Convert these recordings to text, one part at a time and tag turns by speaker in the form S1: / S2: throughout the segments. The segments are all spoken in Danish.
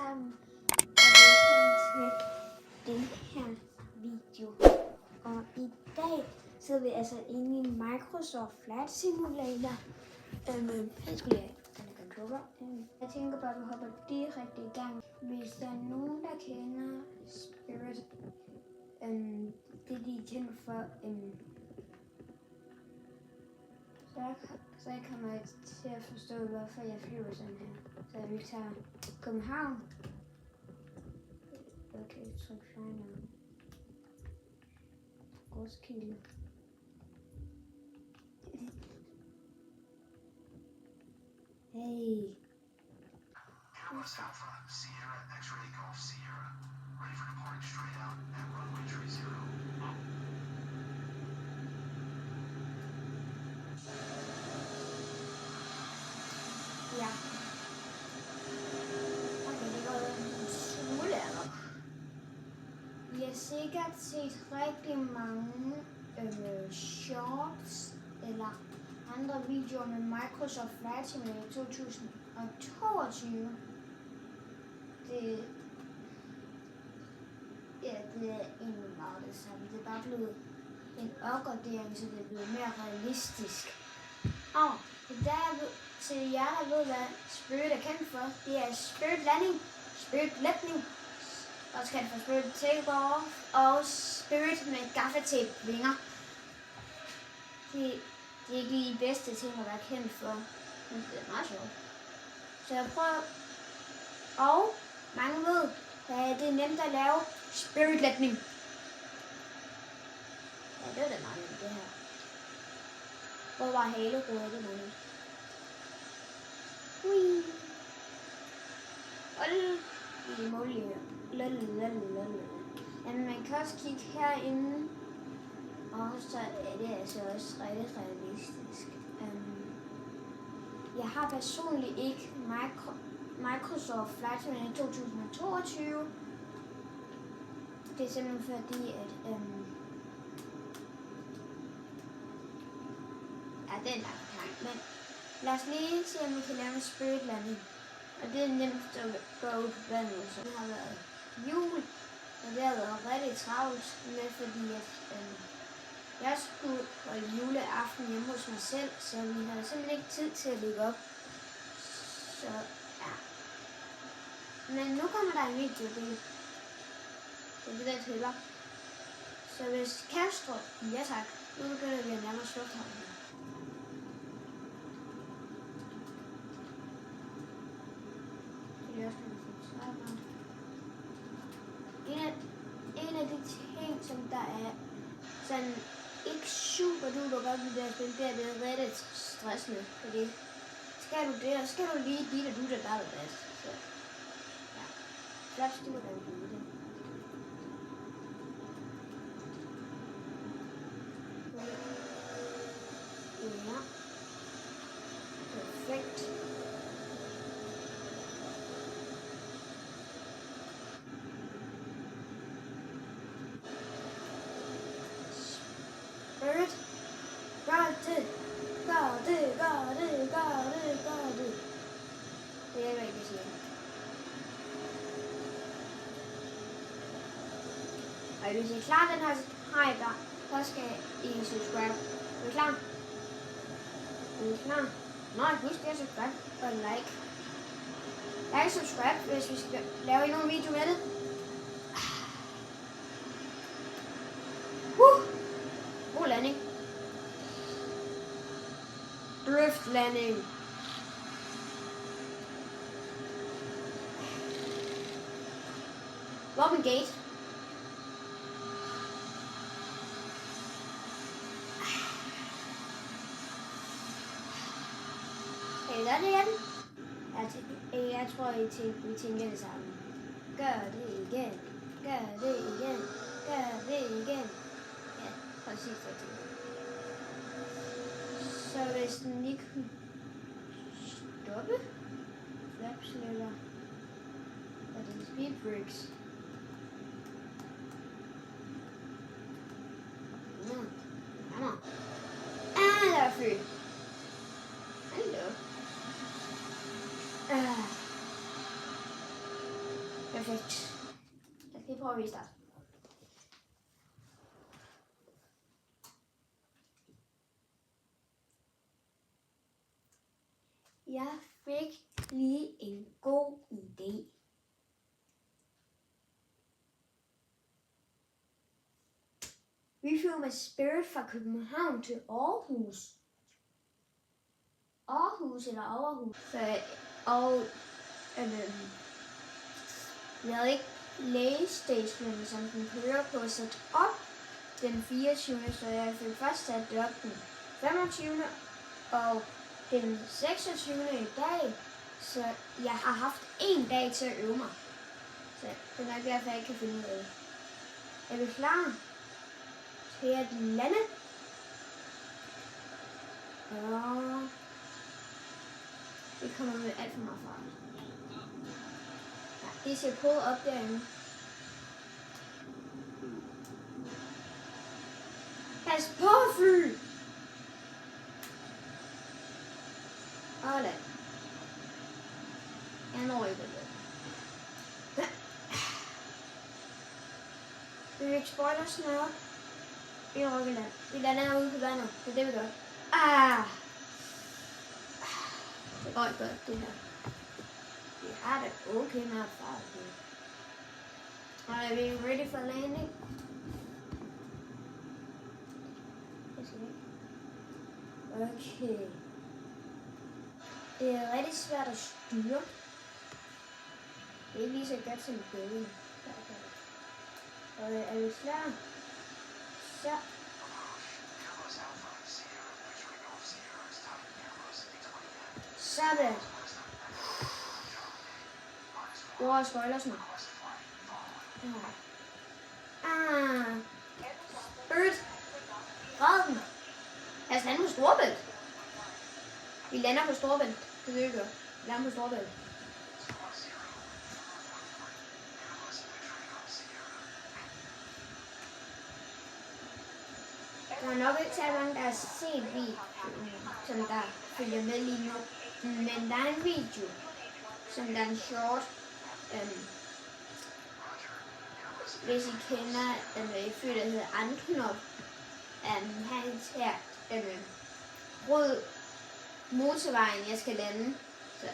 S1: sammen, og velkommen til den her video. Og i dag sidder vi altså inde i Microsoft Flight Simulator. Jeg skulle lige have den controller. Jeg tænker bare, at vi hopper direkte i gang. Hvis der er nogen, der kender Spirit, det de er kendt for, så jeg kommer til at forstå, hvorfor jeg flyver sådan her. Så vi tager København. Okay, tryk Fejner. Roskilde. Hey.
S2: Airbus Alpha, Sierra X-ray Golf Sierra. Ready for departing straight out at runway 30.
S1: Ja. Okay, det går en smule nok. Vi har sikkert set rigtig mange shorts eller andre videoer med Microsoft Flight Simulator 2022. Det er egentlig meget det samme. Det er bare blevet en opgradering, så det er blevet mere realistisk. Og der er til jer, der ved, hvad Spirit er kendt for, det er Spirit Landing, Spirit Letning, og så kan det få Spirit Takeoff, og Spirit med gaffatape vinger. Det er ikke de bedste ting at være kendt for, men det er meget sjovt. Så jeg prøver, og mange ved, at det er nemt at lave Spirit Letning. Ja, det er da meget nemt det her. Hvor var halerodet, det var nemt. Ui. Hold i mål. Jamen, man kan også kigge herinde, og så er det altså også rigtig realistisk. Jeg har personligt ikke Microsoft Flight Simulator 2022. Det er simpelthen fordi, at det er en lang gang, men lad os lige se, om vi kan lave en Spirit Landing. Og det er nemt at gå ud på vandet, så det har været jul, og det har været rigtig travlt med, fordi at, jeg skulle holde juleaften hjemme hos mig selv, så vi havde simpelthen ikke tid til at lægge op. Så ja. Men nu kommer der en video, det er det, der tæller. Så hvis Kastrup, ja tak, nu begynder vi at nærme os lufthavnen. En af de ting, som der er sådan ikke super duper godt med det her spil, det er rigtig stressende, fordi skal du det, og skal du lige dit og du der det. Så ja, flaps, det må gerne blive det. Ja, perfekt. Spirit, gør det. Det er, hvad jeg kan sige. Og hvis I er klar den her hype, så skal I subscribe. Er I klar? Nej, husk det at subscribe og like. Like og subscribe, hvis vi skal lave endnu en video med det. God landing. Drift landing. Robin Gate. Kan I gøre det igen? Jeg tror, vi tænker det sammen. Gør det igen. Gør det igen. Gør det igen. Ja, præcis det. Så hvis den ikke kunne stoppe flaps eller er det speed brakes? Der er fly. Hallo. Perfekt. Jeg skal lige prøve at restarte. Jeg fik lige en god idé. Vi flyver med Spirit fra København til Aarhus. Aarhus eller Aarhus. Og jeg havde ikke lægestationen, som den kører på, sat op den 24. Så jeg fik først sat det op den 25. og den 26. i dag. Så jeg har haft en dag til at øve mig. Så det er nok derfor, jeg ikke kan finde ud af det. Er vi klar til at lande? Og det kommer med alt for meget fart. Ja, det ser på op derinde. Pas på, fly! Og land. Jeg når ikke det. Vi vil ikke spoil os snart. Vi rykker land. Vi lander ude på vandet. Det er det, vi gør. Det går ikke godt, det her. Vi har det okay med at fare. Er vi ready for landing? Okay. Det er rigtig svært at styre. Det er ikke lige så godt som bølgen. Og er vi klar? Så. Sådan. Wow, spoilers nu. Spirit. Red den. Lad os lande på Storebælt. Vi lander på Storebælt. Det vil vi gøre. Vi lander på Storebælt. Der er nok ikke så mange, der har set videoen, som der følger med lige nu. Men der er en video, som der er en short. Hvis I kender en fyr, der hedder Antonov. Han her rød motorvejen, jeg skal lande. Så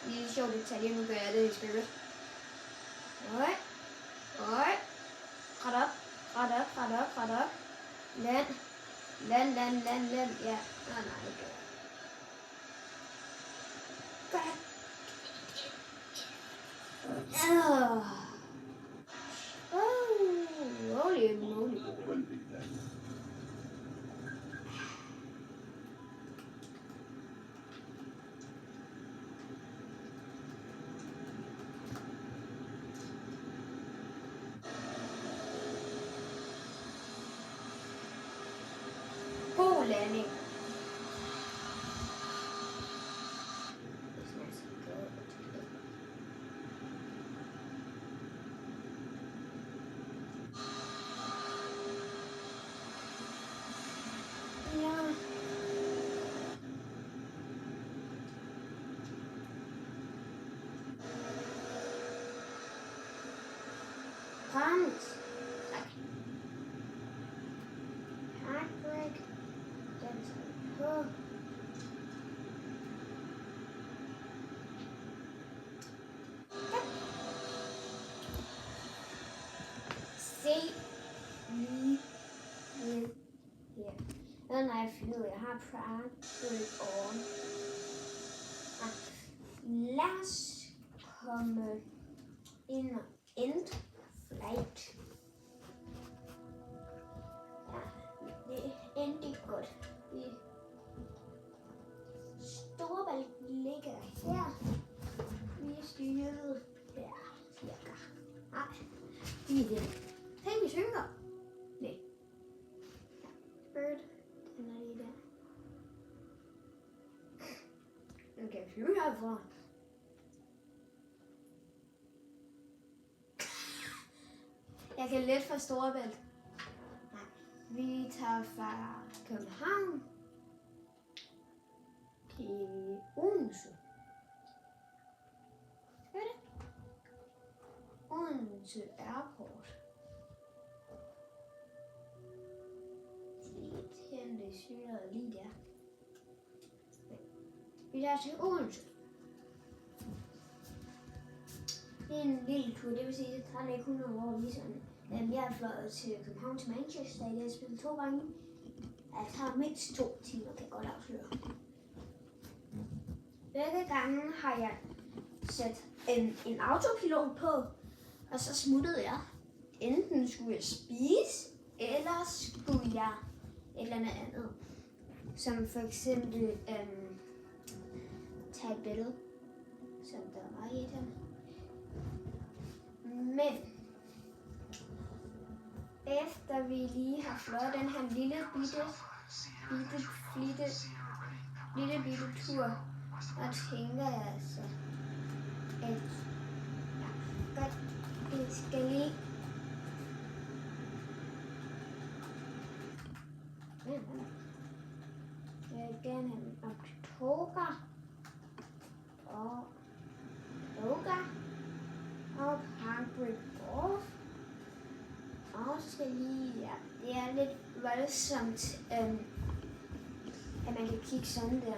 S1: lige sjovt detalje, nu gør jeg det i Spirit. Ret op. Land. Ja. Nej, ikke. Godt. Holy moly. God landing. Hans. Handbrake. Den tager på. Se lige ned her. Den er jeg flyet. Jeg har Prime on. Lad os komme ind og end flight. Ja, det endte godt. Storebælt ligger her. Vi er styret her, cirka. Nej, vi er det. Tænk, vi synker. Nej. Bird, den er lige der. Den kan flyve herfra. Jeg kan let fra Storebælt. Nej. Vi tager fra København til Odense. Gør det? to airport. Irriterende syre lige der. Vi tager til Odense. Det er en lille tur, det vil sige, at det tager ikke 100 år ligesom. Jeg er fløjet til København til Manchester, jeg har spillet 2 gange. Jeg tager mindst 2 timer, kan jeg godt afsløre. Begge gange har jeg sat en autopilot på, og så smuttede jeg. Enten skulle jeg spise, eller skulle jeg et eller andet. Som for eksempel tage et billede, som der var i den. Men efter vi lige har fløjet den her lille bitte tur, og tænker jeg altså, at det skal lige jeg vil gerne have en oktober og yoga og Hungry Golf. Og så skal lige, ja, det er lidt voldsomt, at man kan kigge sådan der.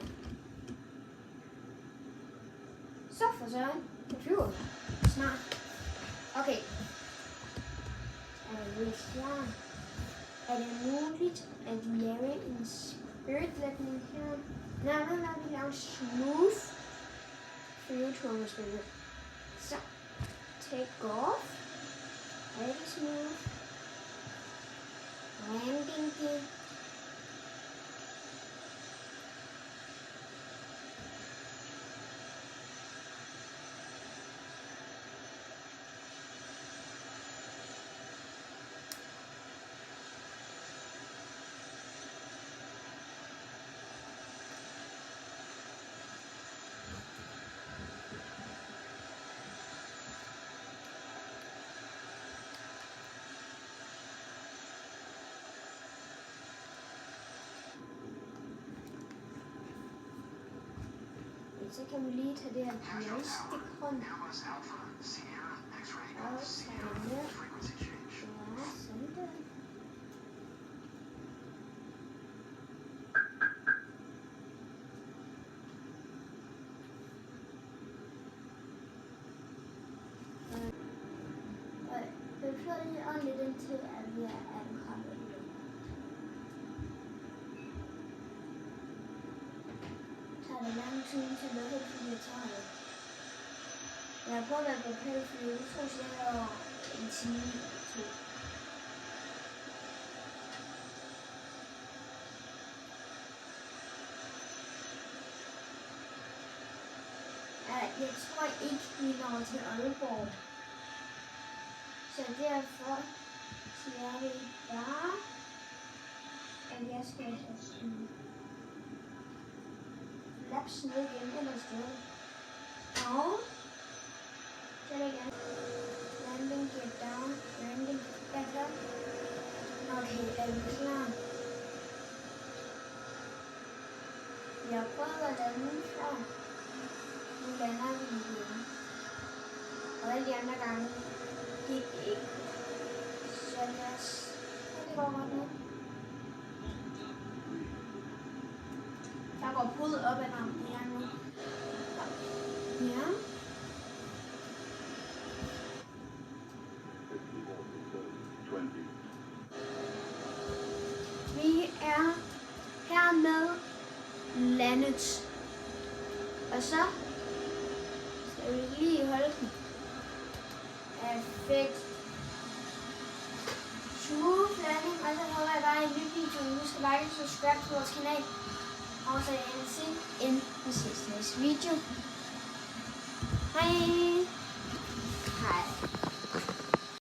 S1: Så for søren, det flyver snart. Okay. Er vi klar? Er det muligt at lave en spiritlægning her? Nej, vi laver smooth flyvetur måske. Så, take off. Very smooth. Landing gear. Så kan vi lige tage det her joystick-hånd. Og tage det ned. Ja, sådan der. Og vi flyver lige ordentligt indtil, at vi er kommet. Det er lang tid til lokalfly, jeg tager det. Jeg har prøvet at være på lokalfly, det tror jeg over en time eller 2. Jeg tror ikke, vi når til Aalborg. Så derfor siger vi bare, at jeg skal have sådan laps ned igen eller sted. Og så er det igen. Landing gear down, landing back up. Okay, er vi klar? Vi har prøvet at lande før. Nu lander vi igen. Og alle de andre gange gik ikke. Så lad os det går godt nu. Der går pude op ad rampen her nu. Ja. Vi er hermed landet. Og så skal vi lige holde den. Perfekt. Smooth landing, og så håber jeg bare i en ny video. Husk at like og subscribe til vores kanal. Og så vi ses i næste video. Hej. Hej.